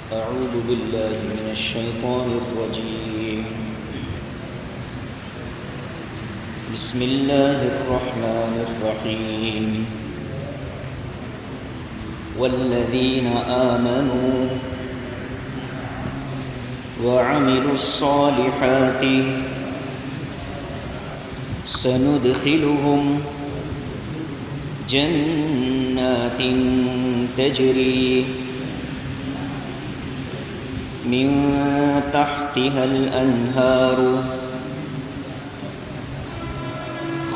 أعوذ بالله من الشيطان الرجيم. بسم الله الرحمن الرحيم. والذين آمنوا وعملوا الصالحات سندخلهم جنات تجري من تحتها الأنهار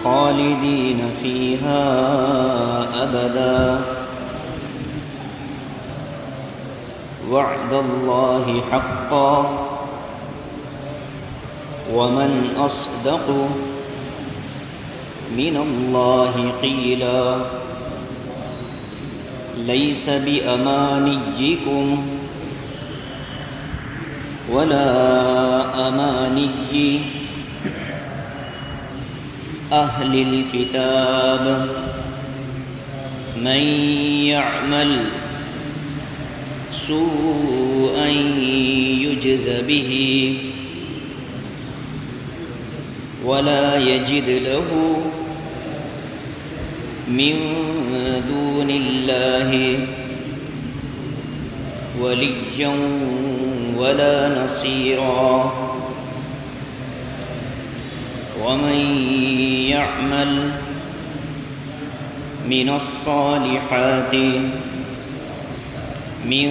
خالدين فيها أبدا وعد الله حقا ومن أصدق من الله قيلا ليس بأمانيكم ولا أماني أهل الكتاب من يعمل سوءا يجز به ولا يجد له من دون الله وليا ولا نصيرا ومن يعمل من الصالحات من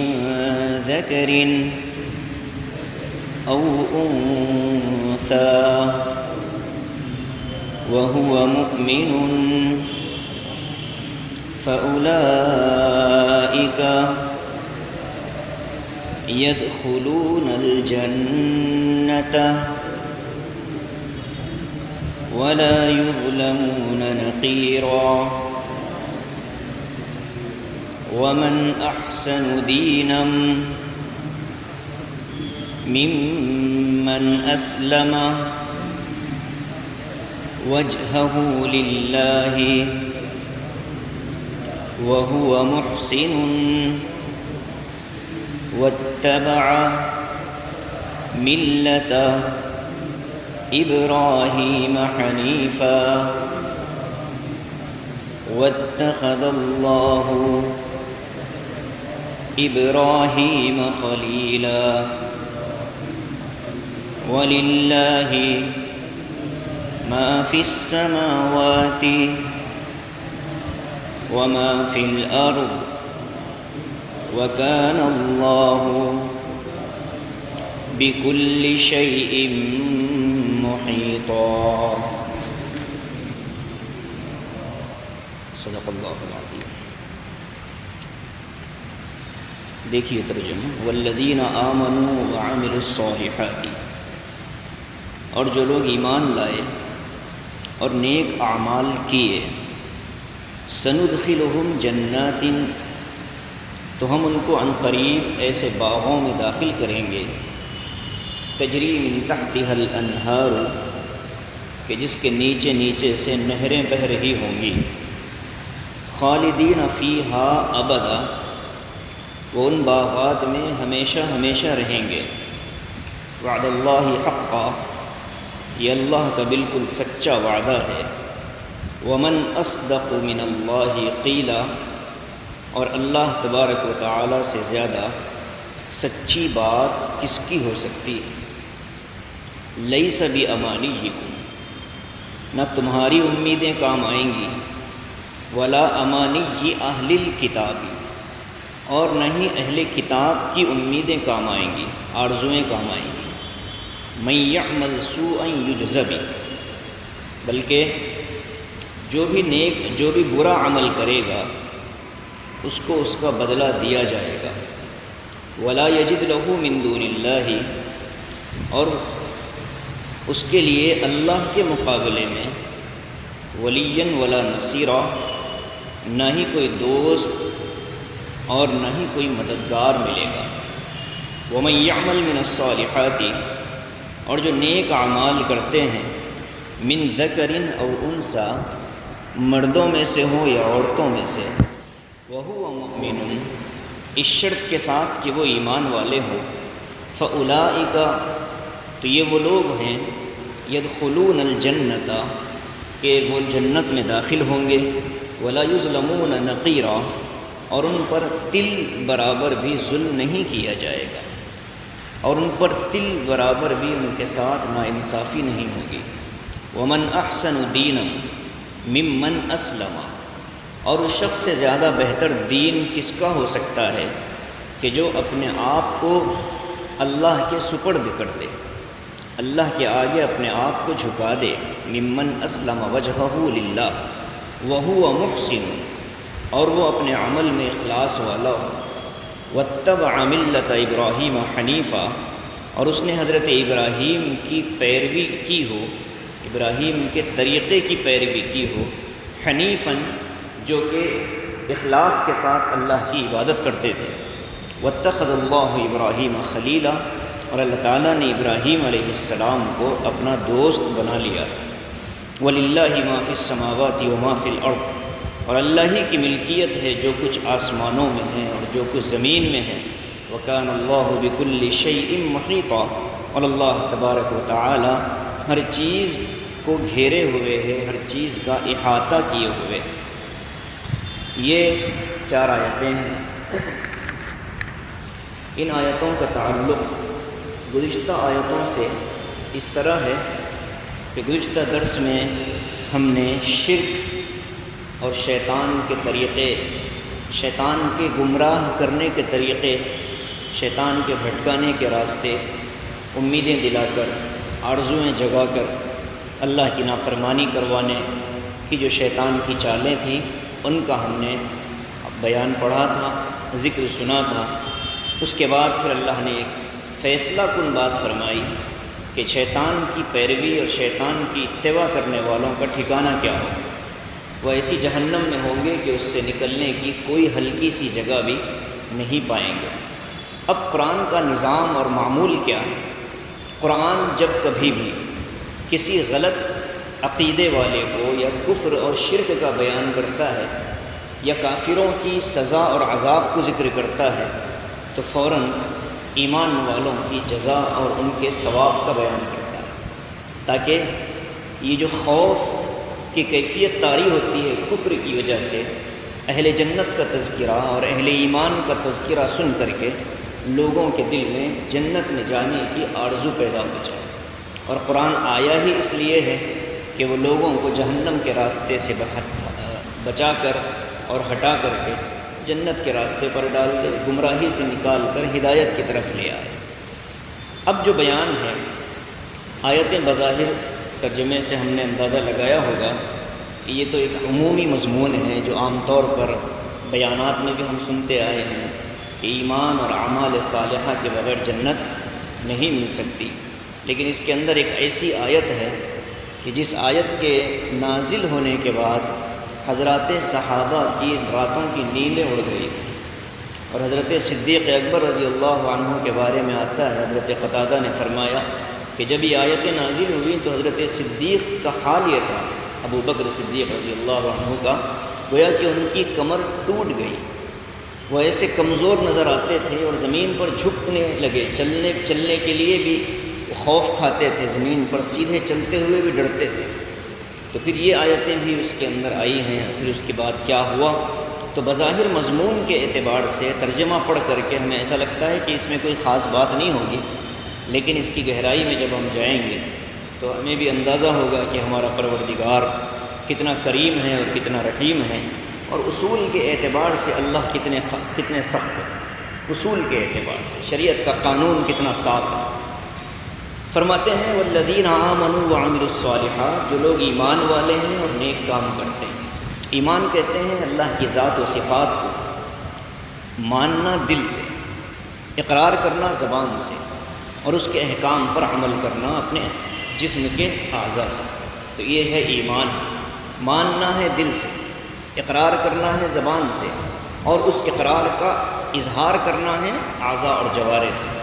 ذكر أو أنثى وهو مؤمن فأولئك يدخلون الجنة ولا يظلمون نقيرا ومن أحسن دينا ممن أسلم وجهه لله وهو محسن واتبع ملة إبراهيم حنيفا واتخذ الله إبراهيم خليلا ولله ما في السماوات وما في الأرض وكان الله بكل شيء محيطا. صدق اللہ العظیم. دیکھیے ترجمہ. والذین آمنوا وعملوا الصالحات، اور جو لوگ ایمان لائے اور نیک اعمال کیے، سندخلہم جنات، تو ہم ان کو عنقریب ایسے باغوں میں داخل کریں گے، تجری من تحتها الانہار، کہ جس کے نیچے نیچے سے نہریں بہہ رہی ہوں گی، خالدین فیہا ابدا، وہ ان باغات میں ہمیشہ ہمیشہ رہیں گے. وعد اللہ حقا، یہ اللہ کا بالکل سچا وعدہ ہے. ومن اصدق من اللہ قیلا، اور اللہ تبارک و تعالی سے زیادہ سچی بات کس کی ہو سکتی ہے. لیس بامانیکم، نہ تمہاری امیدیں کام آئیں گی، ولا امانی اہل الکتاب، اور نہ ہی اہل کتاب کی امیدیں کام آئیں گی، آرزوئیں کام آئیں گی. من یعمل سوءا یجز بہ، بلکہ جو بھی برا عمل کرے گا اس کو اس کا بدلہ دیا جائے گا۔ ولا یجد لہ من دون اللہ، اور اس کے لیے اللہ کے مقابلے میں ولیًا ولا نصیرا، نہ ہی کوئی دوست اور نہ ہی کوئی مددگار ملے گا۔ ومن یعمل من الصالحات، اور جو نیک اعمال کرتے ہیں، من ذکر او انثی، مردوں میں سے ہوں یا عورتوں میں سے، وہو مؤمن، اس شرط کے ساتھ کہ وہ ایمان والے ہوں، فاولئک، تو یہ وہ لوگ ہیں، یدخلون الجنۃ، کہ وہ جنت میں داخل ہوں گے، ولا یظلمون نقیرا، اور ان پر تل برابر بھی ظلم نہیں کیا جائے گا، اور ان پر تل برابر بھی ان کے ساتھ ناانصافی نہیں ہوگی۔ ومن احسن دینا ممن اسلم، اور اس شخص سے زیادہ بہتر دین کس کا ہو سکتا ہے کہ جو اپنے آپ کو اللہ کے سپرد کر دے، اللہ کے آگے اپنے آپ کو جھکا دے۔ ممن اسلم وجہہ للہ وہو محسن، اور وہ اپنے عمل میں اخلاص والا ہو۔ واتبع ملت ابراہیم حنیفہ، اور اس نے حضرت ابراہیم کی پیروی کی ہو، ابراہیم کے طریقے کی پیروی کی ہو، حنیفاً، جو کہ اخلاص کے ساتھ اللہ کی عبادت کرتے تھے۔ واتخذ اللہ ابراہیم خلیلا، اور اللہ تعالیٰ نے ابراہیم علیہ السلام کو اپنا دوست بنا لیا تھا۔ وَلِلَّهِ مَا فِي السَّمَاوَاتِ وَمَا فِي الْأَرْضِ، اور اللہ ہی کی ملکیت ہے جو کچھ آسمانوں میں ہے اور جو کچھ زمین میں ہے۔ وَكَانَ اللَّهُ بِكُلِّ شَيْءٍ مُحِيطًا، اور اللہ تبارک و تعالی ہر چیز کو گھیرے ہوئے ہے، ہر چیز کا احاطہ کیے ہوئے۔ یہ 4 آیتیں ہیں۔ ان آیتوں کا تعلق گزشتہ آیتوں سے اس طرح ہے کہ گزشتہ درس میں ہم نے شرک اور شیطان کے طریقے، شیطان کے گمراہ کرنے کے طریقے، شیطان کے بھٹکانے کے راستے، امیدیں دلا کر، آرزوئیں جگا کر اللہ کی نافرمانی کروانے کی جو شیطان کی چالیں تھیں، ان کا ہم نے بیان پڑھا تھا، ذکر سنا تھا۔ اس کے بعد پھر اللہ نے ایک فیصلہ کن بات فرمائی کہ شیطان کی پیروی اور شیطان کی اتباع کرنے والوں کا ٹھکانہ کیا ہو۔ وہ ایسی جہنم میں ہوں گے کہ اس سے نکلنے کی کوئی ہلکی سی جگہ بھی نہیں پائیں گے۔ اب قرآن کا نظام اور معمول کیا ہے؟ قرآن جب کبھی بھی کسی غلط عقیدے والے کو یا کفر اور شرک کا بیان کرتا ہے یا کافروں کی سزا اور عذاب کو ذکر کرتا ہے تو فوراً ایمان والوں کی جزا اور ان کے ثواب کا بیان کرتا ہے، تاکہ یہ جو خوف کی کیفیت طاری ہوتی ہے کفر کی وجہ سے، اہل جنت کا تذکرہ اور اہل ایمان کا تذکرہ سن کر کے لوگوں کے دل میں جنت میں جانے کی آرزو پیدا ہو جائے۔ اور قرآن آیا ہی اس لیے ہے کہ وہ لوگوں کو جہنم کے راستے سے بچا کر اور ہٹا کر کے جنت کے راستے پر ڈال دے، گمراہی سے نکال کر ہدایت کی طرف لے آئے۔ اب جو بیان ہے، آیتیں بظاہر ترجمے سے ہم نے اندازہ لگایا ہوگا کہ یہ تو ایک عمومی مضمون ہے جو عام طور پر بیانات میں بھی ہم سنتے آئے ہیں کہ ایمان اور اعمال صالحہ کے بغیر جنت نہیں مل سکتی، لیکن اس کے اندر ایک ایسی آیت ہے کہ جس آیت کے نازل ہونے کے بعد حضرات صحابہ کی راتوں کی نیندیں اڑ گئی تھیں، اور حضرت صدیق اکبر رضی اللہ عنہ کے بارے میں آتا ہے، حضرت قتادہ نے فرمایا کہ جب یہ آیتیں نازل ہوئیں تو حضرت صدیق کا حال یہ تھا، ابو بکر صدیق رضی اللہ عنہ کا، گویا کہ ان کی کمر ٹوٹ گئی، وہ ایسے کمزور نظر آتے تھے اور زمین پر جھکنے لگے، چلنے کے لیے بھی خوف کھاتے تھے، زمین پر سیدھے چلتے ہوئے بھی ڈرتے تھے۔ تو پھر یہ آیتیں بھی اس کے اندر آئی ہیں۔ پھر اس کے بعد کیا ہوا؟ تو بظاہر مضمون کے اعتبار سے ترجمہ پڑھ کر کے ہمیں ایسا لگتا ہے کہ اس میں کوئی خاص بات نہیں ہوگی، لیکن اس کی گہرائی میں جب ہم جائیں گے تو ہمیں بھی اندازہ ہوگا کہ ہمارا پروردگار کتنا کریم ہے اور کتنا رحیم ہے، اور اصول کے اعتبار سے اللہ کتنے سخت ہے، اصول کے اعتبار سے شریعت کا قانون کتنا صاف ہے۔ فرماتے ہیں والذین آمنوا وعملوا الصالحات، جو لوگ ایمان والے ہیں اور نیک کام کرتے ہیں۔ ایمان کہتے ہیں اللہ کی ذات و صفات کو ماننا دل سے، اقرار کرنا زبان سے، اور اس کے احکام پر عمل کرنا اپنے جسم کے اعضاء سے۔ تو یہ ہے ایمان، ماننا ہے دل سے، اقرار کرنا ہے زبان سے، اور اس اقرار کا اظہار کرنا ہے اعضاء اور جوارح سے۔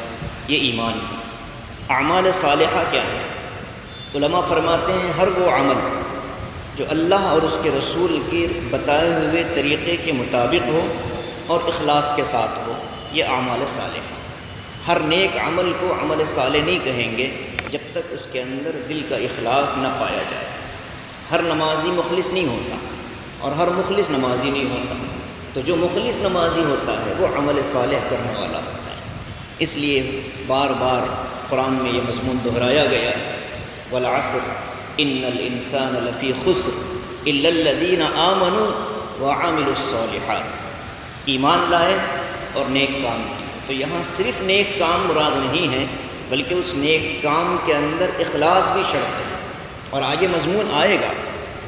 یہ ایمان ہے۔ اعمال صالحہ کیا ہے؟ علماء فرماتے ہیں ہر وہ عمل جو اللہ اور اس کے رسول کے بتائے ہوئے طریقے کے مطابق ہو اور اخلاص کے ساتھ ہو، یہ اعمال صالحہ۔ ہر نیک عمل کو عمل صالح نہیں کہیں گے جب تک اس کے اندر دل کا اخلاص نہ پایا جائے۔ ہر نمازی مخلص نہیں ہوتا اور ہر مخلص نمازی نہیں ہوتا، تو جو مخلص نمازی ہوتا ہے وہ عمل صالح کرنے والا ہوتا ہے۔ اس لیے بار بار قرآن میں یہ مضمون دہرایا گیا، والعصر ان الانسان لفی خسر الا الذین آمنوا وعملوا الصالحات۔ ایمان لائے اور نیک کام کیے۔ تو یہاں صرف نیک کام مراد نہیں ہے، بلکہ اس نیک کام کے اندر اخلاص بھی شرط ہے، اور آگے مضمون آئے گا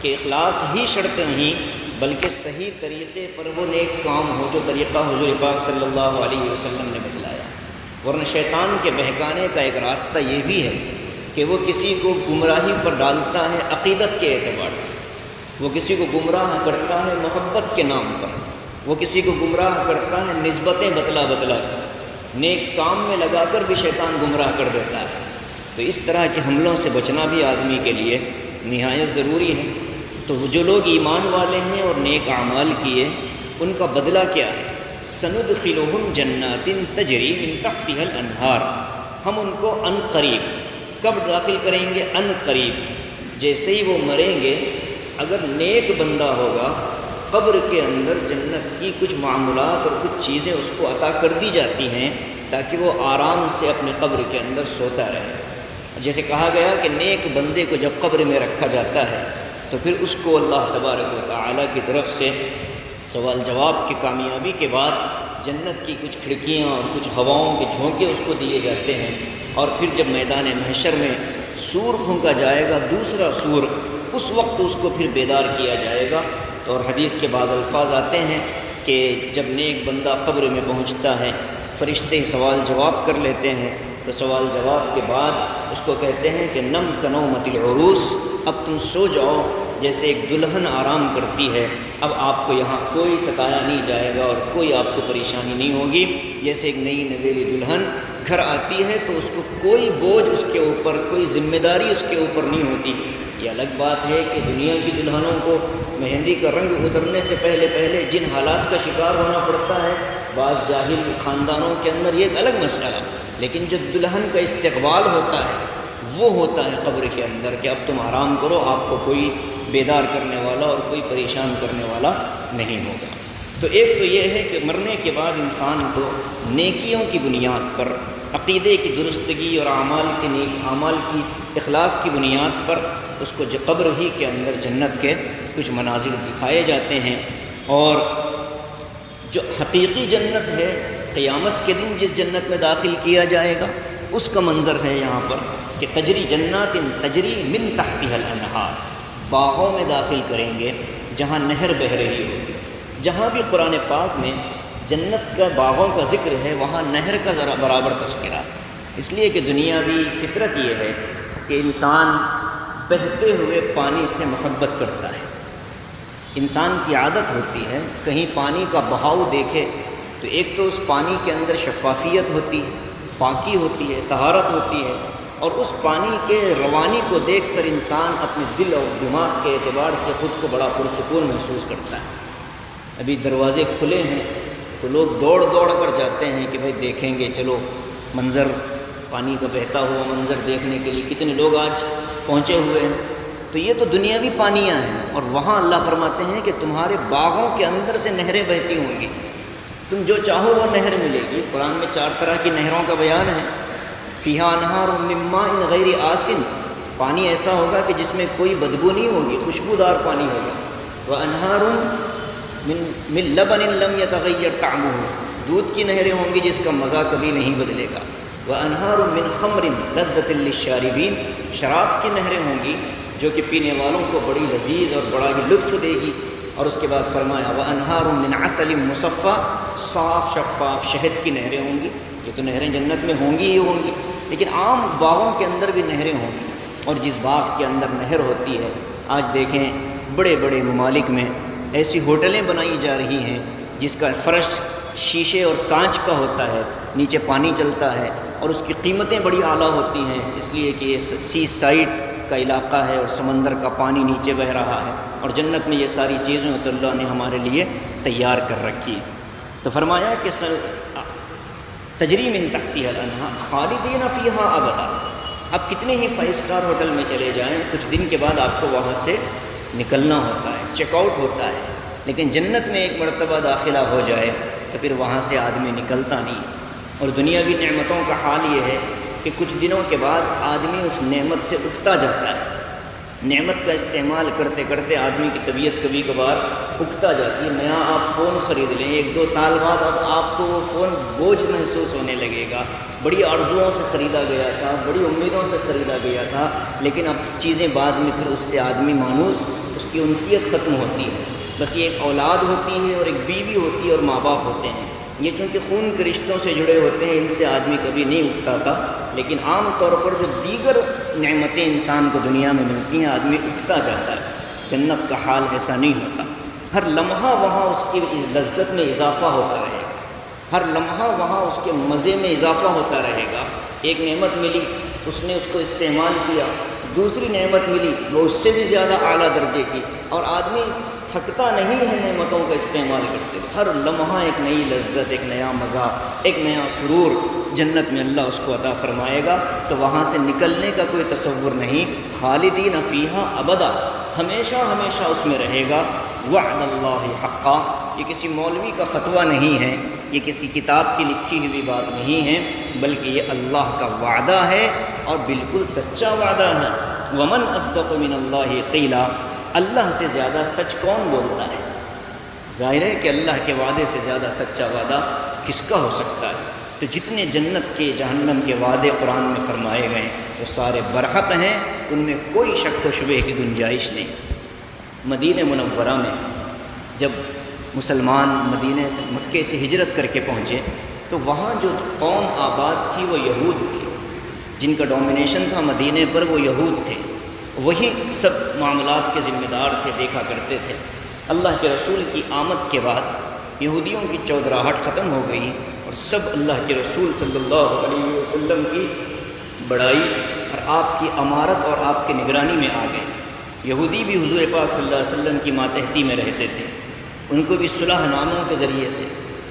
کہ اخلاص ہی شرط نہیں بلکہ صحیح طریقے پر وہ نیک کام ہو جو طریقہ حضور پاک صلی اللہ علیہ وسلم نے بتلایا۔ ورنہ شیطان کے بہکانے کا ایک راستہ یہ بھی ہے کہ وہ کسی کو گمراہی پر ڈالتا ہے عقیدت کے اعتبار سے، وہ کسی کو گمراہ کرتا ہے محبت کے نام پر، وہ کسی کو گمراہ کرتا ہے نسبتیں بتلا بتلا کر، نیک کام میں لگا کر بھی شیطان گمراہ کر دیتا ہے۔ تو اس طرح کے حملوں سے بچنا بھی آدمی کے لیے نہایت ضروری ہے۔ تو جو لوگ ایمان والے ہیں اور نیک اعمال کیے، ان کا بدلہ کیا ہے؟ سندخلہم جنات تجری من تحتها الانہار، ہم ان کو ان قریب، کب داخل کریں گے؟ ان قریب، جیسے ہی وہ مریں گے، اگر نیک بندہ ہوگا، قبر کے اندر جنت کی کچھ معاملات اور کچھ چیزیں اس کو عطا کر دی جاتی ہیں تاکہ وہ آرام سے اپنے قبر کے اندر سوتا رہے۔ جیسے کہا گیا کہ نیک بندے کو جب قبر میں رکھا جاتا ہے تو پھر اس کو اللہ تبارک و تعالیٰ کی طرف سے سوال جواب کی کامیابی کے بعد جنت کی کچھ کھڑکیاں اور کچھ ہواؤں کے جھونکے اس کو دیے جاتے ہیں، اور پھر جب میدان محشر میں سور پھونکا جائے گا، دوسرا سور، اس وقت اس کو پھر بیدار کیا جائے گا۔ اور حدیث کے بعض الفاظ آتے ہیں کہ جب نیک بندہ قبر میں پہنچتا ہے، فرشتے سوال جواب کر لیتے ہیں، تو سوال جواب کے بعد اس کو کہتے ہیں کہ نم کنومت العروس، اب تم سو جاؤ جیسے ایک دلہن آرام کرتی ہے، اب آپ کو یہاں کوئی ستایا نہیں جائے گا اور کوئی آپ کو پریشانی نہیں ہوگی۔ جیسے ایک نئی نویلی دلہن گھر آتی ہے تو اس کو کوئی بوجھ اس کے اوپر، کوئی ذمہ داری اس کے اوپر نہیں ہوتی۔ یہ الگ بات ہے کہ دنیا کی دلہنوں کو مہندی کا رنگ اترنے سے پہلے جن حالات کا شکار ہونا پڑتا ہے بعض جاہل خاندانوں کے اندر، یہ ایک الگ مسئلہ ہے، لیکن جو دلہن کا استقبال ہوتا ہے وہ ہوتا ہے قبر کے اندر کہ اب تم آرام کرو، آپ کو کوئی بیدار کرنے والا اور کوئی پریشان کرنے والا نہیں ہوگا۔ تو ایک تو یہ ہے کہ مرنے کے بعد انسان کو نیکیوں کی بنیاد پر، عقیدے کی درستگی اور اعمال کی اخلاص کی بنیاد پر اس کو جو قبر ہی کے اندر جنت کے کچھ مناظر دکھائے جاتے ہیں، اور جو حقیقی جنت ہے قیامت کے دن جس جنت میں داخل کیا جائے گا اس کا منظر ہے یہاں پر کہ تجری جنات تجری من تحتها الانہار، باغوں میں داخل کریں گے جہاں نہر بہہ رہی ہوگی۔ جہاں بھی قرآن پاک میں جنت کا باغوں کا ذکر ہے وہاں نہر کا ذرا برابر تذکرہ، اس لیے کہ دنیاوی فطرت یہ ہے کہ انسان بہتے ہوئے پانی سے محبت کرتا ہے۔ انسان کی عادت ہوتی ہے کہیں پانی کا بہاؤ دیکھے تو ایک تو اس پانی کے اندر شفافیت ہوتی ہے، پاکی ہوتی ہے، طہارت ہوتی ہے، اور اس پانی کے روانی کو دیکھ کر انسان اپنے دل اور دماغ کے اعتبار سے خود کو بڑا پرسکون محسوس کرتا ہے۔ ابھی دروازے کھلے ہیں تو لوگ دوڑ کر جاتے ہیں کہ بھائی دیکھیں گے، چلو منظر، پانی کا بہتا ہوا منظر دیکھنے کے لیے کتنے لوگ آج پہنچے ہوئے ہیں۔ تو یہ تو دنیاوی پانیاں ہیں، اور وہاں اللہ فرماتے ہیں کہ تمہارے باغوں کے اندر سے نہریں بہتی ہوں گی، تم جو چاہو وہ نہر ملے گی۔ قرآن میں 4 طرح کی نہروں کا بیان ہے۔ فیہا انہار من ماء غیر آسن، پانی ایسا ہوگا کہ جس میں کوئی بدبو نہیں ہوگی، خوشبودار پانی ہوگا۔ وانہار من لبن لم یتغیر طعمہ، دودھ کی نہریں ہوں گی جس کا مزہ کبھی نہیں بدلے گا۔ وَأَنْهَارٌ مِّنْ خَمْرٍ لَذَّةٍ لِّلشَّارِبِينَ، شراب کی نہریں ہوں گی جو کہ پینے والوں کو بڑی لذیذ اور بڑا ہی لطف دے گی۔ اور اس کے بعد فرمایا وَأَنْهَارٌ مِّنْ عَسَلٍ مُّصَفًّى، صاف شفاف شہد کی نہریں ہوں گی۔ یہ تو نہریں جنت میں ہوں گی ہی ہوں گی، لیکن عام باغوں کے اندر بھی نہریں ہوں گی۔ اور جس باغ کے اندر نہر ہوتی ہے، آج دیکھیں بڑے بڑے ممالک میں ایسی ہوٹلیں بنائی جا رہی ہیں جس کا فرش شیشے اور کانچ کا ہوتا ہے، نیچے پانی چلتا ہے اور اس کی قیمتیں بڑی اعلیٰ ہوتی ہیں، اس لیے کہ یہ سی سائڈ کا علاقہ ہے اور سمندر کا پانی نیچے بہہ رہا ہے، اور جنت میں یہ ساری چیزیں تو اللہ نے ہمارے لیے تیار کر رکھی۔ تو فرمایا کہ تجری من تحتها الانہار خالدین فیہا ابدا۔ اب کتنے ہی 5 اسٹار ہوٹل میں چلے جائیں، کچھ دن کے بعد آپ کو وہاں سے نکلنا ہوتا ہے، چیک آؤٹ ہوتا ہے، لیکن جنت میں ایک مرتبہ داخلہ ہو جائے تو پھر وہاں سے آدمی نکلتا نہیں۔ اور دنیاوی نعمتوں کا حال یہ ہے کہ کچھ دنوں کے بعد آدمی اس نعمت سے اکتا جاتا ہے۔ نعمت کا استعمال کرتے کرتے آدمی کی طبیعت کبھی کبھار اکتا جاتی ہے۔ نیا آپ فون خرید لیں، 1-2 سال بعد اب آپ کو وہ فون بوجھ محسوس ہونے لگے گا۔ بڑی آرزوؤں سے خریدا گیا تھا، بڑی امیدوں سے خریدا گیا تھا، لیکن اب چیزیں بعد میں پھر اس سے آدمی مانوس، اس کی انسیت ختم ہوتی ہے۔ بس یہ ایک اولاد ہوتی ہے اور ایک بیوی ہوتی ہے اور ماں باپ ہوتے ہیں، یہ چونکہ خون کے رشتوں سے جڑے ہوتے ہیں، ان سے آدمی کبھی نہیں اکتا تھا، لیکن عام طور پر جو دیگر نعمتیں انسان کو دنیا میں ملتی ہیں آدمی اکتا جاتا ہے۔ جنت کا حال ایسا نہیں ہوتا، ہر لمحہ وہاں اس کی لذت میں اضافہ ہوتا رہے گا، ہر لمحہ وہاں اس کے مزے میں اضافہ ہوتا رہے گا۔ ایک نعمت ملی، اس نے اس کو استعمال کیا، دوسری نعمت ملی وہ اس سے بھی زیادہ اعلیٰ درجے کی، اور آدمی تھکتا نہیں ہے نعمتوں کا استعمال کرتے ہوئے۔ ہر لمحہ ایک نئی لذت، ایک نیا مزہ، ایک نیا سرور جنت میں اللہ اس کو عطا فرمائے گا، تو وہاں سے نکلنے کا کوئی تصور نہیں۔ خالدین فیہا ابدا، ہمیشہ ہمیشہ اس میں رہے گا۔ وعد اللہ حقا، یہ کسی مولوی کا فتویٰ نہیں ہے، یہ کسی کتاب کی لکھی ہوئی بات نہیں ہے، بلکہ یہ اللہ کا وعدہ ہے اور بالکل سچا وعدہ ہے۔ ومن اصدق من اللہ قیلا، اللہ سے زیادہ سچ کون بولتا ہے؟ ظاہر ہے کہ اللہ کے وعدے سے زیادہ سچا وعدہ کس کا ہو سکتا ہے؟ تو جتنے جنت کے جہنم کے وعدے قرآن میں فرمائے گئے وہ سارے برحق ہیں، ان میں کوئی شک و شبہ کی گنجائش نہیں۔ مدینہ منورہ میں جب مسلمان مدینے سے مکے سے ہجرت کر کے پہنچے تو وہاں جو قوم آباد تھی وہ یہود تھی، جن کا ڈومینیشن تھا مدینے پر وہ یہود تھے، وہی سب معاملات کے ذمہ دار تھے، دیکھا کرتے تھے۔ اللہ کے رسول کی آمد کے بعد یہودیوں کی چودراہٹ ختم ہو گئی اور سب اللہ کے رسول صلی اللہ علیہ وسلم کی بڑائی اور آپ کی امارت اور آپ کی نگرانی میں آ گئے۔ یہودی بھی حضور پاک صلی اللہ علیہ وسلم کی ماتحتی میں رہتے تھے، ان کو بھی صلح ناموں کے ذریعے سے،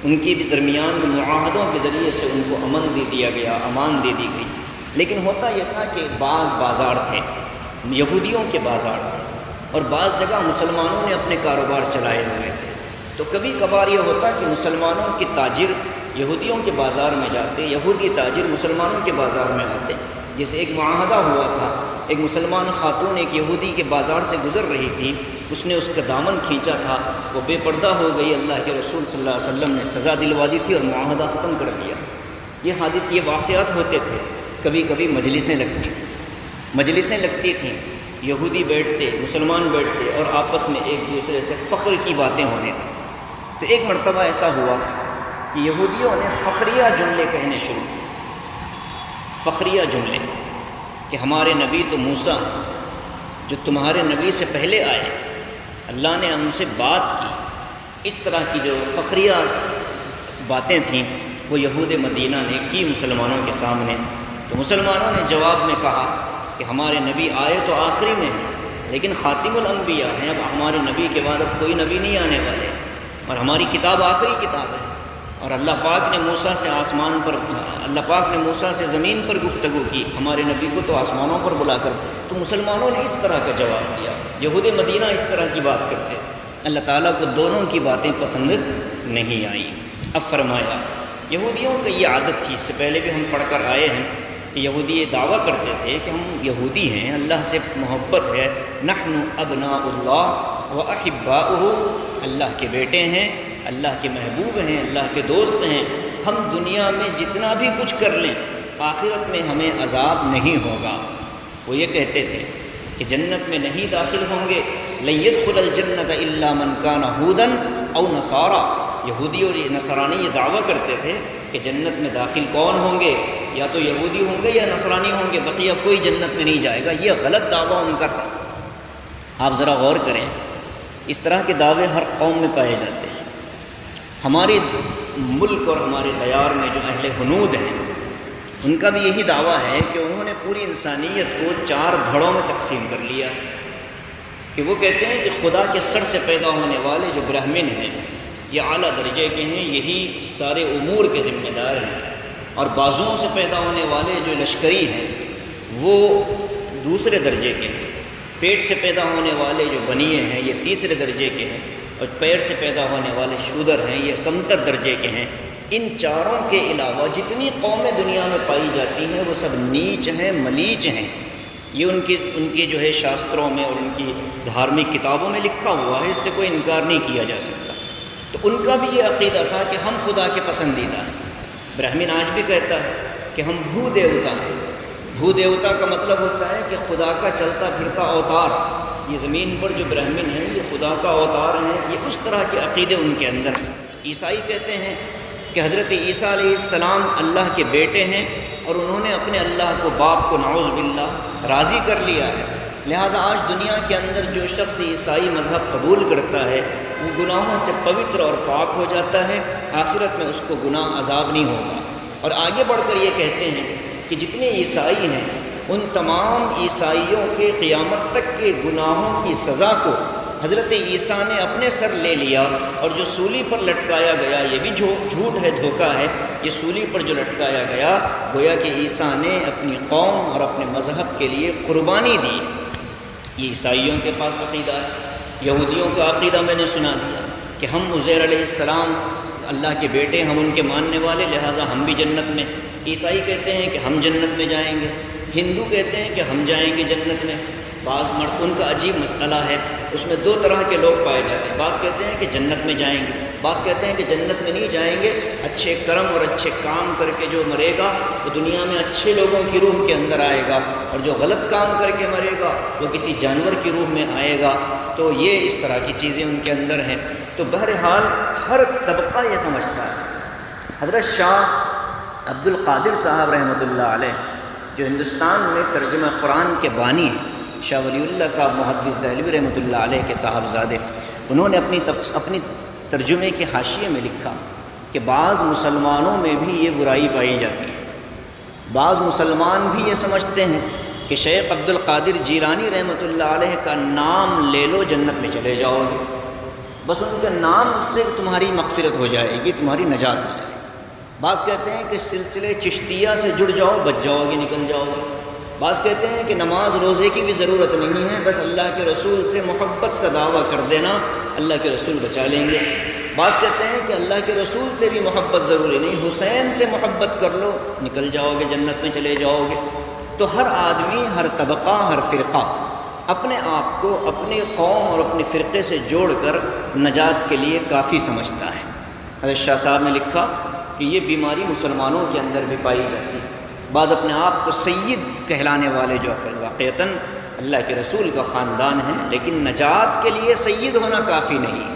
ان کے بھی درمیان میں معاہدوں کے ذریعے سے ان کو امن دے دیا گیا، امان دے دی گئی۔ لیکن ہوتا یہ تھا کہ بعض بازار تھے، یہودیوں کے بازار تھے، اور بعض جگہ مسلمانوں نے اپنے کاروبار چلائے ہوئے تھے۔ تو کبھی کبھار یہ ہوتا کہ مسلمانوں کے تاجر یہودیوں کے بازار میں جاتے، یہودی تاجر مسلمانوں کے بازار میں آتے۔ جیسے ایک معاہدہ ہوا تھا، ایک مسلمان خاتون ایک یہودی کے بازار سے گزر رہی تھی، اس نے اس کا دامن کھینچا تھا، وہ بے پردہ ہو گئی، اللہ کے رسول صلی اللہ علیہ وسلم نے سزا دلوا دی تھی اور معاہدہ ختم کر دیا۔ یہ واقعات ہوتے تھے۔ کبھی کبھی مجلسیں لگتی تھیں، یہودی بیٹھتے، مسلمان بیٹھتے اور آپس میں ایک دوسرے سے فخر کی باتیں ہونے تھیں۔ تو ایک مرتبہ ایسا ہوا کہ یہودیوں نے فخریہ جملے کہنے شروع کیے، فخریہ جملے کہ ہمارے نبی تو موسیٰ ہیں جو تمہارے نبی سے پہلے آئے، اللہ نے ہم سے بات کی۔ اس طرح کی جو فخریہ باتیں تھیں وہ یہود مدینہ نے کی مسلمانوں کے سامنے۔ تو مسلمانوں نے جواب میں کہا کہ ہمارے نبی آئے تو آخری میں ہیں، لیکن خاتم الانبیاء ہیں، اب ہمارے نبی کے بعد اب کوئی نبی نہیں آنے والے، اور ہماری کتاب آخری کتاب ہے، اور اللہ پاک نے موسیٰ سے زمین پر گفتگو کی، ہمارے نبی کو تو آسمانوں پر بلا کر۔ تو مسلمانوں نے اس طرح کا جواب دیا۔ یہود مدینہ اس طرح کی بات کرتے، اللہ تعالیٰ کو دونوں کی باتیں پسند نہیں آئیں۔ اب فرمایا یہودیوں کا یہ عادت تھی، اس سے پہلے بھی ہم پڑھ کر آئے ہیں کہ یہودی یہ دعویٰ کرتے تھے کہ ہم یہودی ہیں، اللہ سے محبت ہے، نحن ابناء اللہ و احباؤہ، اللہ کے بیٹے ہیں، اللہ کے محبوب ہیں، اللہ کے دوست ہیں، ہم دنیا میں جتنا بھی کچھ کر لیں آخرت میں ہمیں عذاب نہیں ہوگا۔ وہ یہ کہتے تھے کہ جنت میں نہیں داخل ہوں گے، لن يدخل الجنة الا من كان هودا او نصارى، یہودی اور نصرانی یہ دعویٰ کرتے تھے کہ جنت میں داخل کون ہوں گے، یا تو یہودی ہوں گے یا نصرانی ہوں گے، بقیہ کوئی جنت میں نہیں جائے گا۔ یہ غلط دعویٰ ان کا تھا۔ آپ ذرا غور کریں، اس طرح کے دعوے ہر قوم میں پائے جاتے ہیں۔ ہمارے ملک اور ہمارے دیار میں جو اہل ہنود ہیں، ان کا بھی یہی دعویٰ ہے کہ انہوں نے پوری انسانیت کو 4 دھڑوں میں تقسیم کر لیا، کہ وہ کہتے ہیں کہ خدا کے سر سے پیدا ہونے والے جو برہمن ہیں یہ اعلیٰ درجے کے ہیں، یہی سارے امور کے ذمہ دار ہیں، اور بازوؤں سے پیدا ہونے والے جو لشکری ہیں وہ دوسرے درجے کے ہیں، پیٹ سے پیدا ہونے والے جو بنیے ہیں یہ تیسرے درجے کے ہیں، اور پیر سے پیدا ہونے والے شودر ہیں یہ کمتر درجے کے ہیں۔ ان 4 کے علاوہ جتنی قومیں دنیا میں پائی جاتی ہیں وہ سب نیچ ہیں، ملیچ ہیں۔ یہ ان کے جو ہے شاستروں میں اور ان کی دھارمک کتابوں میں لکھا ہوا ہے، اس سے کوئی انکار نہیں کیا جا سکتا۔ تو ان کا بھی یہ عقیدہ تھا کہ ہم خدا کے پسندیدہ ہیں۔ برہمن آج بھی کہتا ہے کہ ہم بھو دیوتا ہیں۔ بھو دیوتا کا مطلب ہوتا ہے کہ خدا کا چلتا پھرتا اوتار۔ یہ زمین پر جو برہمن ہیں یہ خدا کا اوتار ہیں، یہ اس طرح کے عقیدے ان کے اندر ہیں۔ عیسائی کہتے ہیں کہ حضرت عیسیٰ علیہ السلام اللہ کے بیٹے ہیں، اور انہوں نے اپنے اللہ کو باپ کو نعوذ باللہ راضی کر لیا ہے، لہٰذا آج دنیا کے اندر جو شخص عیسائی مذہب قبول کرتا ہے وہ گناہوں سے پوتر اور پاک ہو جاتا ہے، آخرت میں اس کو گناہ عذاب نہیں ہوگا۔ اور آگے بڑھ کر یہ کہتے ہیں کہ جتنے عیسائی ہیں ان تمام عیسائیوں کے قیامت تک کے گناہوں کی سزا کو حضرت عیسیٰ نے اپنے سر لے لیا، اور جو سولی پر لٹکایا گیا یہ بھی جھوٹ ہے، دھوکہ ہے۔ یہ سولی پر جو لٹکایا گیا گویا کہ عیسیٰ نے اپنی قوم اور اپنے مذہب کے لیے قربانی دی۔ یہ عیسائیوں کے پاس عقیدہ ہے۔ یہودیوں کا عقیدہ میں نے سنا دیا کہ ہم عزیر علیہ السلام اللہ کے بیٹے، ہم ان کے ماننے والے، لہٰذا ہم بھی جنت میں۔ عیسائی کہتے ہیں کہ ہم جنت میں جائیں گے، ہندو کہتے ہیں کہ ہم جائیں گے جنت میں۔ بعض مرد ان کا عجیب مسئلہ ہے، اس میں 2 طرح کے لوگ پائے جاتے ہیں۔ بعض کہتے ہیں کہ جنت میں جائیں گے، بعض کہتے ہیں کہ جنت میں نہیں جائیں گے، اچھے کرم اور اچھے کام کر کے جو مرے گا وہ دنیا میں اچھے لوگوں کی روح کے اندر آئے گا، اور جو غلط کام کر کے مرے گا وہ کسی جانور کی روح میں آئے گا۔ تو یہ اس طرح کی چیزیں ان کے اندر ہیں۔ تو بہرحال ہر طبقہ یہ سمجھتا ہے۔ حضرت شاہ عبد القادر صاحب رحمۃ اللہ علیہ جو ہندوستان میں ترجمہ قرآن کے بانی ہیں، شاہ ولی اللہ صاحب محدث دہلوی رحمۃ اللہ علیہ کے صاحبزادے، انہوں نے اپنی ترجمے کے حاشیے میں لکھا کہ بعض مسلمانوں میں بھی یہ برائی پائی جاتی ہے۔ بعض مسلمان بھی یہ سمجھتے ہیں کہ شیخ عبد القادر جیلانی رحمۃ اللہ علیہ کا نام لے لو جنت میں چلے جاؤ گے، بس ان کے نام سے تمہاری مغفرت ہو جائے گی، تمہاری نجات ہو جائے گی۔ بعض کہتے ہیں کہ سلسلے چشتیہ سے جڑ جاؤ، بچ جاؤ گے، نکل جاؤ گے۔ بعض کہتے ہیں کہ نماز روزے کی بھی ضرورت نہیں ہے، بس اللہ کے رسول سے محبت کا دعویٰ کر دینا، اللہ کے رسول بچا لیں گے۔ بعض کہتے ہیں کہ اللہ کے رسول سے بھی محبت ضروری نہیں، حسین سے محبت کر لو، نکل جاؤ گے، جنت میں چلے جاؤ گے۔ تو ہر آدمی، ہر طبقہ، ہر فرقہ اپنے آپ کو اپنی قوم اور اپنے فرقے سے جوڑ کر نجات کے لیے کافی سمجھتا ہے۔ حضرت شاہ صاحب نے لکھا کہ یہ بیماری مسلمانوں کے اندر بھی پائی جاتی ہے۔ بعض اپنے آپ کو سید کہلانے والے جو واقعتاً اللہ کے رسول کا خاندان ہیں، لیکن نجات کے لیے سید ہونا کافی نہیں ہے،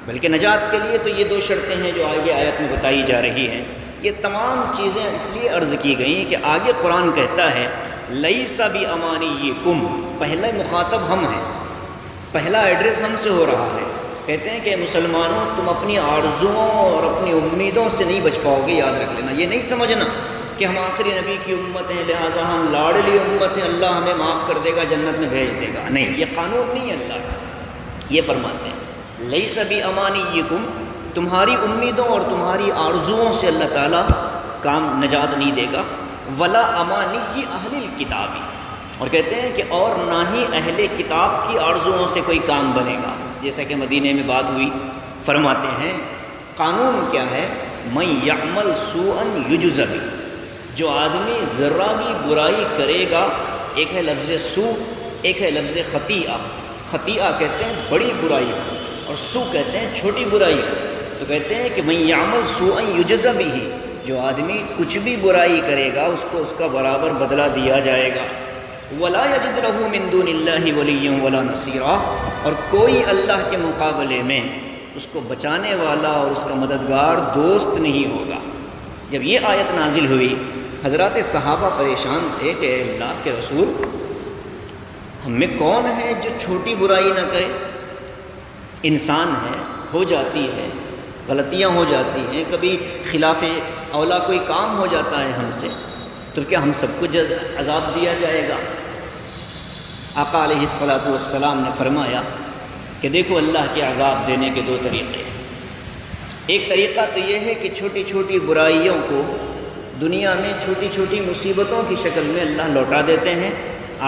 بلکہ نجات کے لیے تو یہ 2 شرطیں ہیں جو آگے آیت میں بتائی جا رہی ہیں۔ یہ تمام چیزیں اس لیے عرض کی گئیں کہ آگے قرآن کہتا ہے لیس بامانیکم، پہلا مخاطب ہم ہیں، پہلا ایڈریس ہم سے ہو رہا ہے۔ کہتے ہیں کہ مسلمانوں تم اپنی آرزوؤں اور اپنی امیدوں سے نہیں بچ پاؤ گے، یاد رکھ لینا۔ یہ نہیں سمجھنا کہ ہم آخری نبی کی امت ہیں لہٰذا ہم لاڈلی امت ہیں، اللہ ہمیں معاف کر دے گا، جنت میں بھیج دے گا، نہیں، یہ قانون نہیں ہے اللہ کا۔ یہ فرماتے ہیں لیس بامانیکم، تمہاری امیدوں اور تمہاری آرزوؤں سے اللہ تعالیٰ کام نجات نہیں دے گا، ولا امانی اہل الکتاب، اور کہتے ہیں کہ اور نہ ہی اہل کتاب کی آرزوؤں سے کوئی کام بنے گا۔ جیسا کہ مدینے میں بات ہوئی، فرماتے ہیں قانون کیا ہے، من یعمل سوءا یجز بہ، جو آدمی ذرا بھی برائی کرے گا، ایک ہے لفظ سوء، ایک ہے لفظ خطیئہ۔ خطیئہ کہتے ہیں بڑی برائی کو، اور سوء کہتے ہیں چھوٹی برائی کو۔ تو کہتے ہیں کہ من یعمل سوءا یجز بہ، جو آدمی کچھ بھی برائی کرے گا اس کو اس کا برابر بدلہ دیا جائے گا۔ وَلَا يَجِدْ لَهُ مِن دُونِ اللَّهِ وَلِيًّا وَلَا نَصِيرًا، اور کوئی اللہ کے مقابلے میں اس کو بچانے والا اور اس کا مددگار دوست نہیں ہوگا۔ جب یہ آیت نازل ہوئی حضرات صحابہ پریشان تھے کہ اے اللہ کے رسول، ہم میں کون ہے جو چھوٹی برائی نہ کرے؟ انسان ہے، ہو جاتی ہے، غلطیاں ہو جاتی ہیں، کبھی خلاف اولا کوئی کام ہو جاتا ہے ہم سے، تو کیا ہم سب کو عذاب دیا جائے گا؟ آقا علیہ الصلاۃ والسلام نے فرمایا کہ دیکھو اللہ کے عذاب دینے کے دو طریقے ہیں۔ ایک طریقہ تو یہ ہے کہ چھوٹی چھوٹی برائیوں کو دنیا میں چھوٹی چھوٹی مصیبتوں کی شکل میں اللہ لوٹا دیتے ہیں،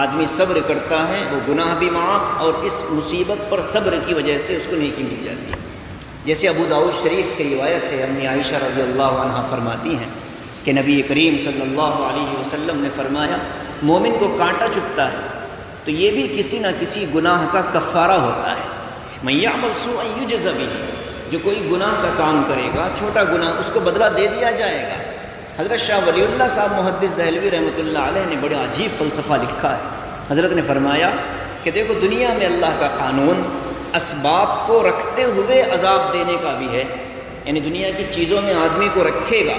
آدمی صبر کرتا ہے، وہ گناہ بھی معاف اور اس مصیبت پر صبر کی وجہ سے اس کو نیکی مل جاتی ہے۔ جیسے ابو داؤد شریف کی روایت ہے، امی عائشہ رضی اللہ عنہا فرماتی ہیں کہ نبی کریم صلی اللہ علیہ وسلم نے فرمایا مومن کو کانٹا چبھتا ہے تو یہ بھی کسی نہ کسی گناہ کا کفارہ ہوتا ہے۔ من یعمل سوءا یجز بہ، جو کوئی گناہ کا کام کرے گا، چھوٹا گناہ، اس کو بدلہ دے دیا جائے گا۔ حضرت شاہ ولی اللہ صاحب محدث دہلوی رحمۃ اللہ علیہ نے بڑا عجیب فلسفہ لکھا ہے۔ حضرت نے فرمایا کہ دیکھو دنیا میں اللہ کا قانون اسباب کو رکھتے ہوئے عذاب دینے کا بھی ہے، یعنی دنیا کی چیزوں میں آدمی کو رکھے گا،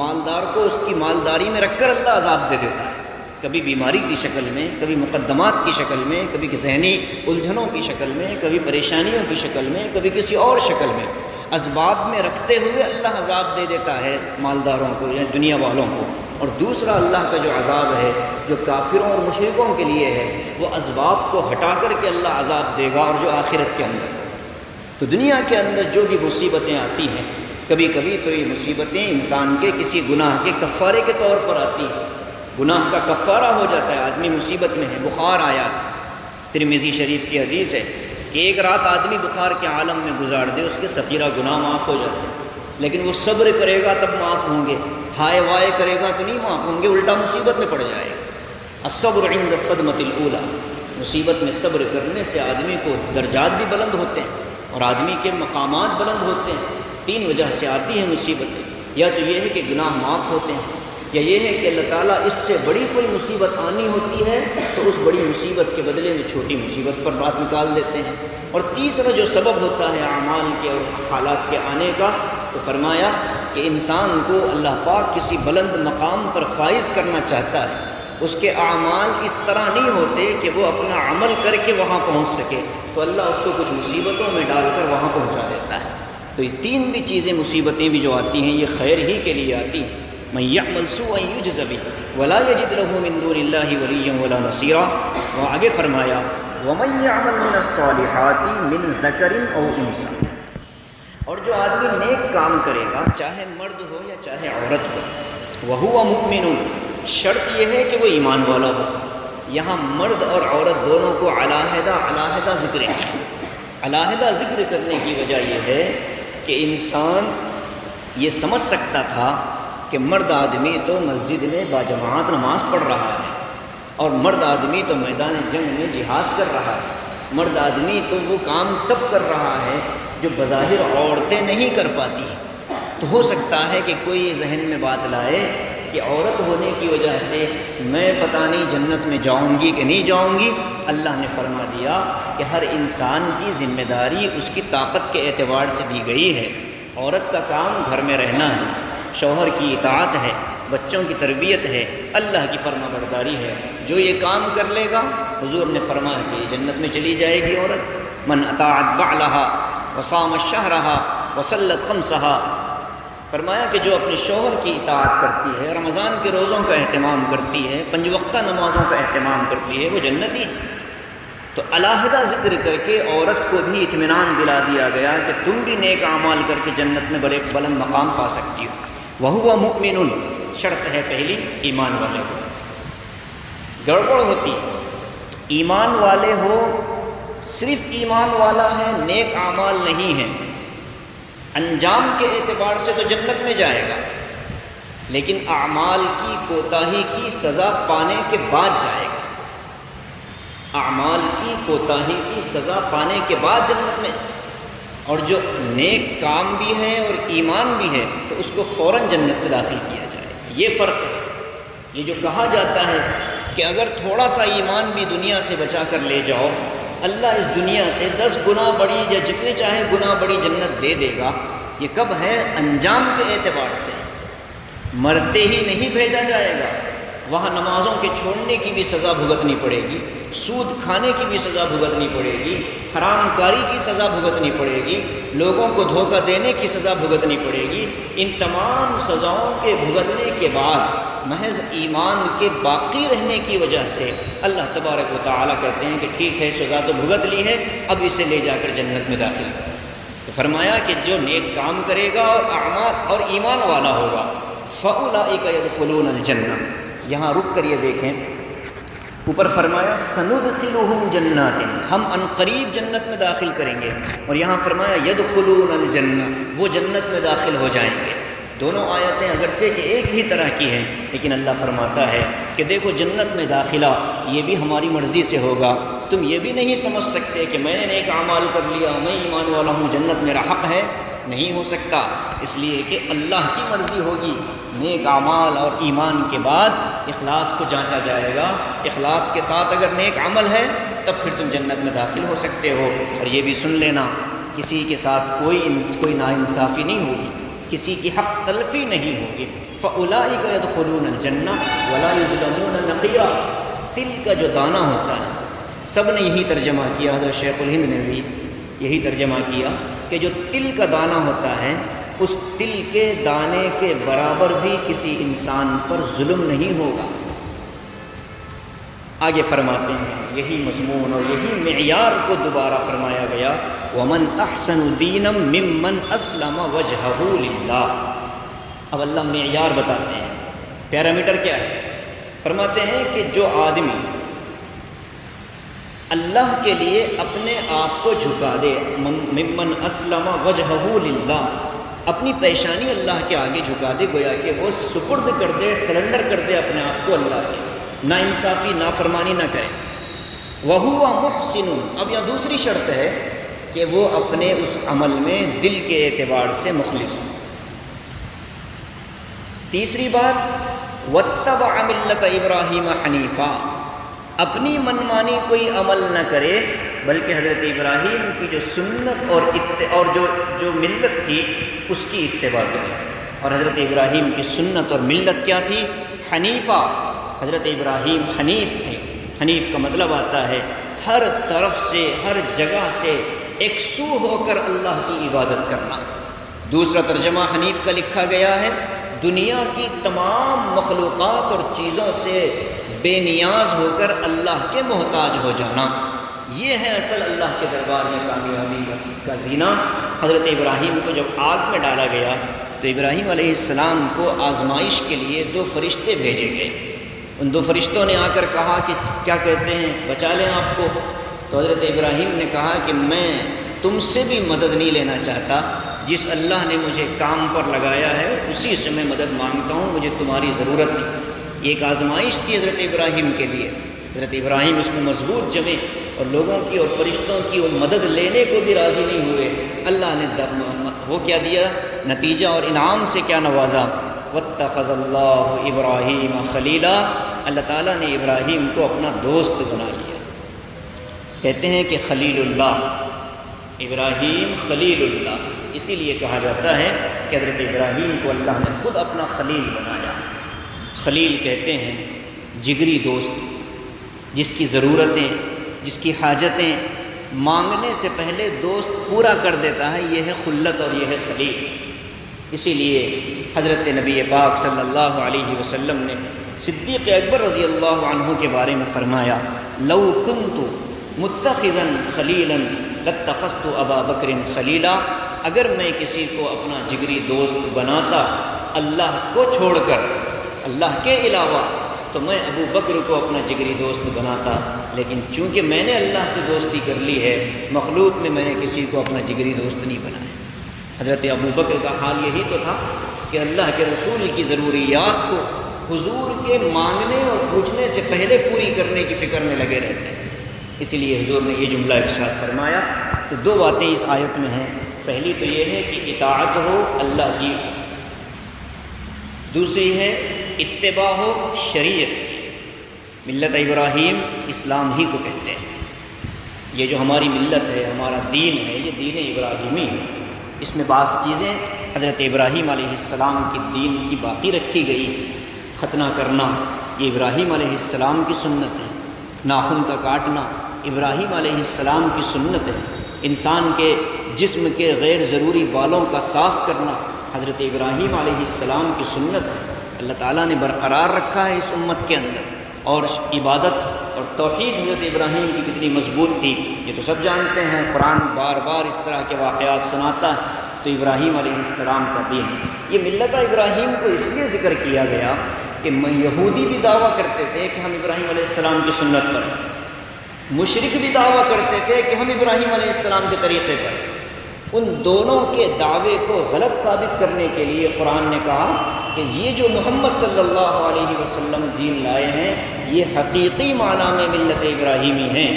مالدار کو اس کی مالداری میں رکھ کر اللہ عذاب دے دیتا ہے، کبھی بیماری کی شکل میں، کبھی مقدمات کی شکل میں، کبھی ذہنی الجھنوں کی شکل میں، کبھی پریشانیوں کی شکل میں، کبھی کسی اور شکل میں، اسباب میں رکھتے ہوئے اللہ عذاب دے دیتا ہے مالداروں کو یا دنیا والوں کو۔ اور دوسرا اللہ کا جو عذاب ہے جو کافروں اور مشرکوں کے لیے ہے، وہ اسباب کو ہٹا کر کے اللہ عذاب دے گا، اور جو آخرت کے اندر۔ تو دنیا کے اندر جو بھی مصیبتیں آتی ہیں، کبھی کبھی تو یہ مصیبتیں انسان کے کسی گناہ کے کفارے کے طور پر آتی ہیں، گناہ کا کفارہ ہو جاتا ہے، آدمی مصیبت میں ہے، بخار آیا، ترمذی شریف کی حدیث ہے کہ ایک رات آدمی بخار کے عالم میں گزار دے، اس کے صغیرہ گناہ معاف ہو جاتے ہیں، لیکن وہ صبر کرے گا تب معاف ہوں گے، ہائے وائے کرے گا تو نہیں معاف ہوں گے، الٹا مصیبت میں پڑ جائے گا۔ الصبر عند الصدمۃ الاولی، مصیبت میں صبر کرنے سے آدمی کو درجات بھی بلند ہوتے ہیں اور آدمی کے مقامات بلند ہوتے ہیں۔ تین وجہ سے آتی ہیں مصیبتیں، یا تو یہ ہے کہ گناہ معاف ہوتے ہیں، یا یہ ہے کہ اللہ تعالیٰ اس سے بڑی کوئی مصیبت آنی ہوتی ہے تو اس بڑی مصیبت کے بدلے میں چھوٹی مصیبت پر بات نکال دیتے ہیں۔ اور تیسرا جو سبب ہوتا ہے اعمال کے اور حالات کے آنے کا، تو فرمایا کہ انسان کو اللہ پاک کسی بلند مقام پر فائز کرنا چاہتا ہے، اس کے اعمال اس طرح نہیں ہوتے کہ وہ اپنا عمل کر کے وہاں پہنچ سکے، تو اللہ اس کو کچھ مصیبتوں میں ڈال کر وہاں پہنچا دیتا ہے۔ تو یہ تین بھی چیزیں، مصیبتیں بھی جو آتی ہیں، یہ خیر ہی کے لیے آتی ہیں۔ من یعمل سوءا یجز بہ ولا یجد له من دون اللہ ولیا ولا نصیرا، اور آگے فرمایا ومن یعمل من الصالحات من ذکر او انثی، اور جو آدمی نیک کام کرے گا، چاہے مرد ہو یا چاہے عورت ہو، وہو مؤمن، شرط یہ ہے کہ وہ ایمان والا ہو۔ یہاں مرد اور عورت دونوں کو علیحدہ ذکر ہے۔ علیحدہ ذکر کرنے کی وجہ یہ ہے کہ انسان یہ سمجھ سکتا تھا کہ مرد آدمی تو مسجد میں باجماعت نماز پڑھ رہا ہے، اور مرد آدمی تو میدان جنگ میں جہاد کر رہا ہے، مرد آدمی تو وہ کام سب کر رہا ہے جو بظاہر عورتیں نہیں کر پاتی ہیں۔ تو ہو سکتا ہے کہ کوئی یہ ذہن میں بات لائے کہ عورت ہونے کی وجہ سے میں پتہ نہیں جنت میں جاؤں گی کہ نہیں جاؤں گی۔ اللہ نے فرما دیا کہ ہر انسان کی ذمہ داری اس کی طاقت کے اعتبار سے دی گئی ہے۔ عورت کا کام گھر میں رہنا ہے، شوہر کی اطاعت ہے، بچوں کی تربیت ہے، اللہ کی فرما برداری ہے۔ جو یہ کام کر لے گا، حضور نے فرمایا کہ یہ جنت میں چلی جائے گی عورت۔ من اطاعت بعلها وصام شهرها وصلت خمسها، فرمایا کہ جو اپنے شوہر کی اطاعت کرتی ہے، رمضان کے روزوں کا اہتمام کرتی ہے، 5 وقتہ نمازوں کا اہتمام کرتی ہے، وہ جنتی ہے۔ تو علیحدہ ذکر کر کے عورت کو بھی اطمینان دلا دیا گیا کہ تم بھی نیک اعمال کر کے جنت میں بڑے بلند مقام پا سکتی ہو۔ وَهُوَ مُؤْمِنٌ، شرط ہے پہلی ایمان والے ہو۔ گڑبڑ ہوتی ہے، ایمان والے ہو، صرف ایمان والا ہے، نیک اعمال نہیں ہیں، انجام کے اعتبار سے تو جنت میں جائے گا، لیکن اعمال کی کوتاہی کی سزا پانے کے بعد جائے گا، اعمال کی کوتاہی کی سزا پانے کے بعد جنت میں۔ اور جو نیک کام بھی ہے اور ایمان بھی ہے تو اس کو فوراً جنت میں داخل کیا جائے. یہ فرق ہے. یہ جو کہا جاتا ہے کہ اگر تھوڑا سا ایمان بھی دنیا سے بچا کر لے جاؤ اللہ اس دنیا سے 10 گنا بڑی یا جتنے چاہے گنا بڑی جنت دے دے گا. یہ کب ہے؟ انجام کے اعتبار سے. مرتے ہی نہیں بھیجا جائے گا. وہاں نمازوں کے چھوڑنے کی بھی سزا بھگتنی پڑے گی، سود کھانے کی بھی سزا بھگتنی پڑے گی، حرام کاری کی سزا بھگتنی پڑے گی، لوگوں کو دھوکہ دینے کی سزا بھگتنی پڑے گی. ان تمام سزاؤں کے بھگتنے کے بعد محض ایمان کے باقی رہنے کی وجہ سے اللہ تبارک و تعالیٰ کہتے ہیں کہ ٹھیک ہے سزا تو بھگت لی ہے، اب اسے لے جا کر جنت میں داخل کرو. تو فرمایا کہ جو نیک کام کرے گا اور اعمال اور ایمان والا ہوگا فَأُولَئِكَ يَدْخُلُونَ الْجَنَّةَ. یہاں رک کر یہ دیکھیں، اوپر فرمایا سَنُدْخِلُهُمْ جَنَّاتٍ، ہم عنقریب جنت میں داخل کریں گے، اور یہاں فرمایا يَدْخُلُونَ الْجَنَّةَ، وہ جنت میں داخل ہو جائیں گے. دونوں آیتیں اگرچہ کہ ایک ہی طرح کی ہیں لیکن اللہ فرماتا ہے کہ دیکھو جنت میں داخلہ یہ بھی ہماری مرضی سے ہوگا. تم یہ بھی نہیں سمجھ سکتے کہ میں نے نیک اعمال کر لیا، میں ایمان والا ہوں، جنت میرا حق ہے. نہیں ہو سکتا، اس لیے کہ اللہ کی مرضی ہوگی. نیک اعمال اور ایمان کے بعد اخلاص کو جانچا جائے گا. اخلاص کے ساتھ اگر نیک عمل ہے تب پھر تم جنت میں داخل ہو سکتے ہو. اور یہ بھی سن لینا کسی کے ساتھ کوئی ناانصافی نہیں ہوگی، کسی کی حق تلفی نہیں ہوگی. فَأُولَئِكَ يَدْخُلُونَ الْجَنَّةَ وَلَا يُظْلَمُونَ نَقِيرًا. تل کا جو دانہ ہوتا ہے، سب نے یہی ترجمہ کیا، حضرت شیخ الہند نے بھی یہی ترجمہ کیا کہ جو تل کا دانہ ہوتا ہے اس تل کے دانے کے برابر بھی کسی انسان پر ظلم نہیں ہوگا. آگے فرماتے ہیں یہی مضمون اور یہی معیار کو دوبارہ فرمایا گیا وَمَنْ أَحْسَنُ دِينًا مِمَّنْ أَسْلَمَ وَجْهَهُ لِلَّهِ. اب اللہ معیار بتاتے ہیں، پیرامیٹر کیا ہے. فرماتے ہیں کہ جو آدمی اللہ کے لیے اپنے آپ کو جھکا دے، ممن اسلم وجہہ للہ، اپنی پیشانی اللہ کے آگے جھکا دے، گویا کہ وہ سپرد کر دے، سرنڈر کر دے اپنے آپ کو اللہ کے، نا انصافی نافرمانی نہ کرے. وَهُوَ مُحْسِنٌ. اب یہاں دوسری شرط ہے کہ وہ اپنے اس عمل میں دل کے اعتبار سے مخلص ہو. تیسری بات وَاتَّبَعَ مِلَّةَ إِبْرَاهِيمَ حَنِيفًا، اپنی منمانی کوئی عمل نہ کرے بلکہ حضرت ابراہیم کی جو سنت اور جو ملت تھی اس کی اتباع کرے. اور حضرت ابراہیم کی سنت اور ملت کیا تھی؟ حنیفہ. حضرت ابراہیم حنیف تھے. حنیف کا مطلب آتا ہے ہر طرف سے، ہر جگہ سے یکسو ہو کر اللہ کی عبادت کرنا. دوسرا ترجمہ حنیف کا لکھا گیا ہے دنیا کی تمام مخلوقات اور چیزوں سے بے نیاز ہو کر اللہ کے محتاج ہو جانا. یہ ہے اصل اللہ کے دربار میں کامیابی کا زینہ. حضرت ابراہیم کو جب آگ میں ڈالا گیا تو ابراہیم علیہ السلام کو آزمائش کے لیے 2 فرشتے بھیجے گئے. ان 2 فرشتوں نے آ کر کہا کہ کیا کہتے ہیں بچا لیں آپ کو. تو حضرت ابراہیم نے کہا کہ میں تم سے بھی مدد نہیں لینا چاہتا، جس اللہ نے مجھے کام پر لگایا ہے اسی سے میں مدد مانگتا ہوں، مجھے تمہاری ضرورت نہیں. یہ ایک آزمائش تھی حضرت ابراہیم کے لیے. حضرت ابراہیم اس میں مضبوط جمے اور لوگوں کی اور فرشتوں کی وہ مدد لینے کو بھی راضی نہیں ہوئے. اللہ نے وہ کیا دیا نتیجہ اور انعام سے کیا نوازا. وَاتَّخَذَ اللَّهُ إِبْرَاهِيمَ خَلِيلًا، اللہ تعالیٰ نے ابراہیم کو اپنا دوست بنا لیا. کہتے ہیں کہ خلیل اللہ، ابراہیم خلیل اللہ، اسی لیے کہا جاتا ہے کہ حضرت ابراہیم کو اللہ نے خود اپنا خلیل بنایا. خلیل کہتے ہیں جگری دوست، جس کی ضرورتیں، جس کی حاجتیں مانگنے سے پہلے دوست پورا کر دیتا ہے، یہ ہے خلت اور یہ ہے خلیل. اسی لیے حضرت نبی پاک صلی اللہ علیہ وسلم نے صدیق اکبر رضی اللہ عنہ کے بارے میں فرمایا لو کنت متخذا خلیلا لاتخذت ابا بکر خلیلا، اگر میں کسی کو اپنا جگری دوست بناتا اللہ کو چھوڑ کر، اللہ کے علاوہ، تو میں ابو بکر کو اپنا جگری دوست بناتا. لیکن چونکہ میں نے اللہ سے دوستی کر لی ہے، مخلوق میں نے کسی کو اپنا جگری دوست نہیں بنایا. حضرت ابو بکر کا حال یہی تو تھا کہ اللہ کے رسول کی ضروریات کو حضور کے مانگنے اور پوچھنے سے پہلے پوری کرنے کی فکر میں لگے رہتے ہیں. اسی لیے حضور نے یہ جملہ ارشاد فرمایا. تو 2 باتیں اس آیت میں ہیں. پہلی تو یہ ہے کہ اطاعت ہو اللہ کی، دوسری ہے اتباع ہو شریعت کی۔ ملت ابراہیم اسلام ہی کو کہتے ہیں۔ یہ جو ہماری ملت ہے، ہمارا دین ہے، یہ دین ابراہیمی ہے۔ اس میں بعض چیزیں حضرت ابراہیم علیہ السلام کی دین کی باقی رکھی گئی۔ ختنہ کرنا یہ ابراہیم علیہ السلام کی سنت ہے، ناخن کا کاٹنا ابراہیم علیہ السلام کی سنت ہے، انسان کے جسم کے غیر ضروری بالوں کا صاف کرنا حضرت ابراہیم علیہ السلام کی سنت ہے۔ اللہ تعالیٰ نے برقرار رکھا ہے اس امت کے اندر۔ اور عبادت اور توحید حضرت ابراہیم کی کتنی مضبوط تھی یہ تو سب جانتے ہیں، قرآن بار بار اس طرح کے واقعات سناتا ہے۔ تو ابراہیم علیہ السلام کا دین، یہ ملت ابراہیم کو اس لیے ذکر کیا گیا کہ یہودی بھی دعویٰ کرتے تھے کہ ہم ابراہیم علیہ السلام کی سنت پر ہیں، مشرک بھی دعویٰ کرتے تھے کہ ہم ابراہیم علیہ السلام کے طریقے پر ہیں۔ ان دونوں کے دعوے کو غلط ثابت کرنے کے لیے قرآن نے کہا کہ یہ جو محمد صلی اللہ علیہ وسلم دین لائے ہیں یہ حقیقی معنی میں ملت ابراہیمی ہیں،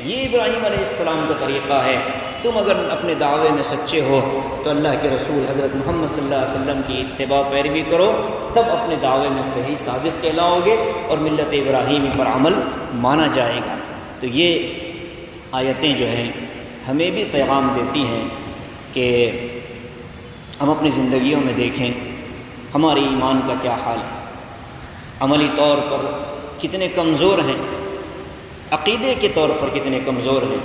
یہ ابراہیم علیہ السلام کا طریقہ ہے۔ تم اگر اپنے دعوے میں سچے ہو تو اللہ کے رسول حضرت محمد صلی اللہ علیہ وسلم کی اتباع پیروی کرو، تب اپنے دعوے میں صحیح صادق کہلاؤ گے اور ملت ابراہیمی پر عمل مانا جائے گا۔ تو یہ آیتیں جو ہیں ہمیں بھی پیغام دیتی ہیں کہ ہم اپنی زندگیوں میں دیکھیں ہماری ایمان کا کیا حال ہے، عملی طور پر کتنے کمزور ہیں، عقیدے کے طور پر کتنے کمزور ہیں۔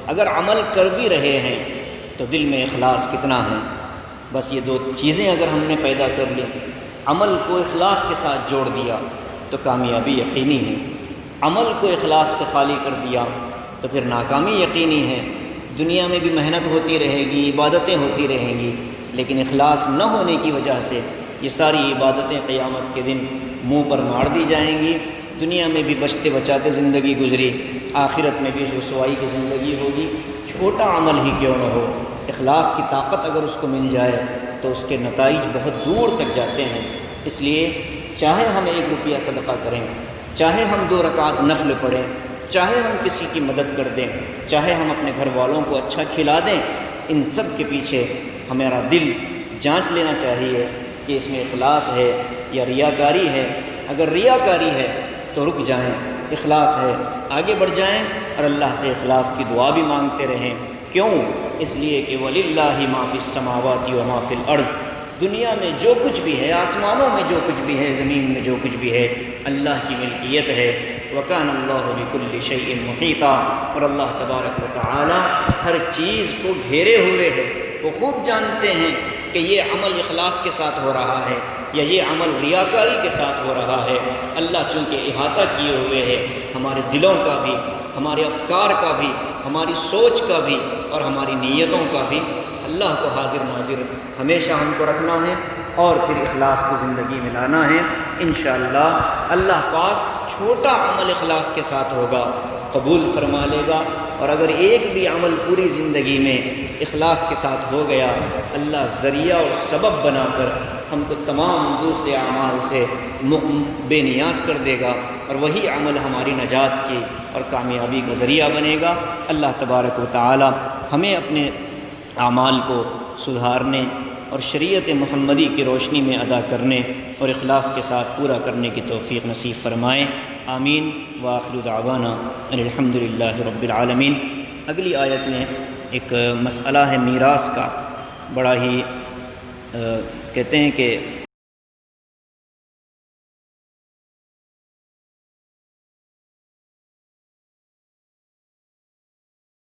اگر عمل کر بھی رہے ہیں تو دل میں اخلاص کتنا ہے۔ بس یہ دو چیزیں اگر ہم نے پیدا کر لی، عمل کو اخلاص کے ساتھ جوڑ دیا تو کامیابی یقینی ہے، عمل کو اخلاص سے خالی کر دیا تو پھر ناکامی یقینی ہے۔ دنیا میں بھی محنت ہوتی رہے گی، عبادتیں ہوتی رہیں گی، لیکن اخلاص نہ ہونے کی وجہ سے یہ ساری عبادتیں قیامت کے دن منہ پر مار دی جائیں گی۔ دنیا میں بھی بچتے بچاتے زندگی گزری، آخرت میں بھی رسوائی کی زندگی ہوگی۔ چھوٹا عمل ہی کیوں نہ ہو، اخلاص کی طاقت اگر اس کو مل جائے تو اس کے نتائج بہت دور تک جاتے ہیں۔ اس لیے چاہے ہم 1 روپیہ صدقہ کریں، چاہے ہم 2 رکعت نفل پڑھیں، چاہے ہم کسی کی مدد کر دیں، چاہے ہم اپنے گھر والوں کو اچھا کھلا دیں، ان سب کے پیچھے ہمارا دل جانچ لینا چاہیے کہ اس میں اخلاص ہے یا ریاکاری ہے۔ اگر ریاکاری ہے تو رک جائیں، اخلاص ہے آگے بڑھ جائیں اور اللہ سے اخلاص کی دعا بھی مانگتے رہیں۔ کیوں؟ اس لیے کہ وَلِلَّهِ مَا فِي السَّمَاوَاتِ وَمَا فِي الْأَرْضِ، دنیا میں جو کچھ بھی ہے، آسمانوں میں جو کچھ بھی ہے، زمین میں جو کچھ بھی ہے، اللہ کی ملکیت ہے۔ وَكَانَ اللَّهُ بِكُلِّ شَيْءٍ مُحِيطًا، اور اللہ تبارک و تعالی ہر چیز کو گھیرے ہوئے ہے۔ وہ خوب جانتے ہیں کہ یہ عمل اخلاص کے ساتھ ہو رہا ہے یا یہ عمل ریاکاری کے ساتھ ہو رہا ہے۔ اللہ چونکہ احاطہ کیے ہوئے ہے ہمارے دلوں کا بھی، ہمارے افکار کا بھی، ہماری سوچ کا بھی اور ہماری نیتوں کا بھی، اللہ کو حاضر ناظر ہمیشہ ہم کو رکھنا ہے اور پھر اخلاص کو زندگی میں لانا ہے۔ انشاءاللہ اللہ پاک چھوٹا عمل اخلاص کے ساتھ ہوگا قبول فرما لے گا، اور اگر ایک بھی عمل پوری زندگی میں اخلاص کے ساتھ ہو گیا، اللہ ذریعہ اور سبب بنا کر ہم کو تمام دوسرے اعمال سے بے نیاز کر دے گا، اور وہی عمل ہماری نجات کی اور کامیابی کا ذریعہ بنے گا۔ اللہ تبارک و تعالی ہمیں اپنے اعمال کو سدھارنے اور شریعت محمدی کی روشنی میں ادا کرنے اور اخلاص کے ساتھ پورا کرنے کی توفیق نصیب فرمائیں، آمین۔ وآخر دعوانا ان الحمد للہ رب العالمین۔ اگلی آیت میں ایک مسئلہ ہے میراث کا، بڑا ہی کہتے ہیں کہ